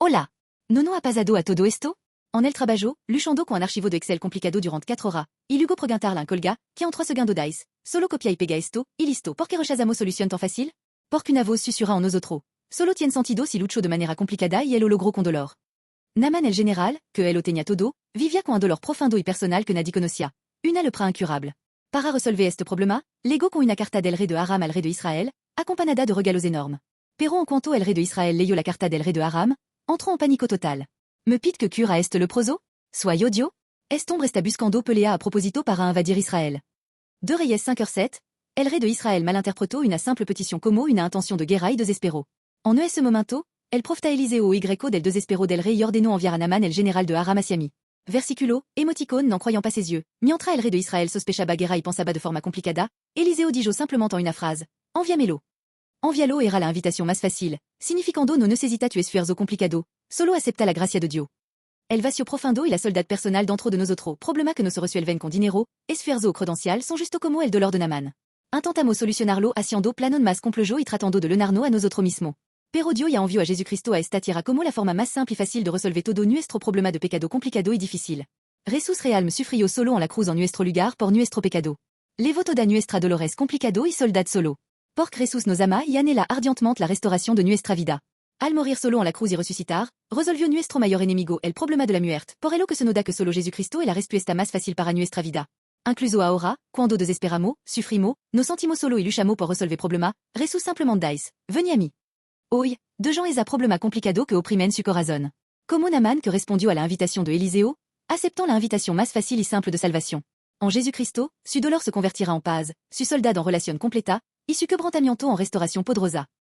Hola! Nono ha pasado a todo esto? En el trabajo, luchando con un archivo de Excel complicado durante 4 horas, y luego preguntarle a un colga, qui en 3 segundos dice, solo copia y pega esto, y listo, porque rechazamos solución tan fácil? Porque una voz susurra en nosotros. Solo tiene sentido si lucho de manera complicada y el logro con dolor. Naman el general, que el lo tenía todo, vivia con un dolor profundo y personal que nadie conocía. Una lepra incurable. Para resolver este problema, llegó con una carta del rey de Aram al rey de Israel, acompañada de regalos énormes. Pero en cuanto el rey de Israel leyó la carta del rey de Aram, entró en pánico total. Me pite que cura est le proso? Soy odio? Est hombre está buscando pelea a propósito para invadir Israël. De Reyes 5h07, el rey de Israël malinterpretó una simple petición como una intención de guerra y desespero. En ese momento, el profeta Eliseo y del desespero del rey y ordenó enviar a Naman el general de Aram hacia mí. Versiculo, émoticône n'en croyant pas ses yeux, mientras el rey de Israël sospechaba guerra y pensaba de forma complicada, Eliseo dijo simplement en una phrase, enviamelo. Envialo era la invitación más fácil, significando no necesita tu esfuerzo complicado, solo acepta la gracia de Dios. El vacío profundo y la soldad personal dentro de nosotros, problema que no se resuelven con dinero, esfuerzo o credencial son justo como el dolor de Naman. Intentamos solucionarlo haciendo planos más complejos y tratando de lenarnos a nosotros mismos. Pero Dios ya envió a Jesucristo a esta tierra como la forma más simple y fácil de resolver todo nuestro problema de pecado complicado y difícil. Jesús realme sufrió solo en la cruz en nuestro lugar por nuestro pecado. Levo toda nuestra dolores complicado y soldad solo. Porque Jesús nos ama y anhela ardientemente la restauración de nuestra vida. Al morir solo en la cruz y resucitar, resolvió nuestro mayor enemigo el problema de la muerte, por ello que se nos da que solo Jesucristo es la respuesta más fácil para nuestra vida. Incluso ahora, cuando desesperamos, sufrimos, nos sentimos solo y luchamos por resolver problema, Jesús simplement dice, vení a mí. Hoy, de gens es a problema complicado que oprimen su corazón. Como Naman que respondió a la invitación de Eliseo, aceptant la invitación más fácil y simple de salvación. En Jesucristo, su dolor se convertira en paz, su soldad en relación completa, y su quebrantamiento en restauración poderosa.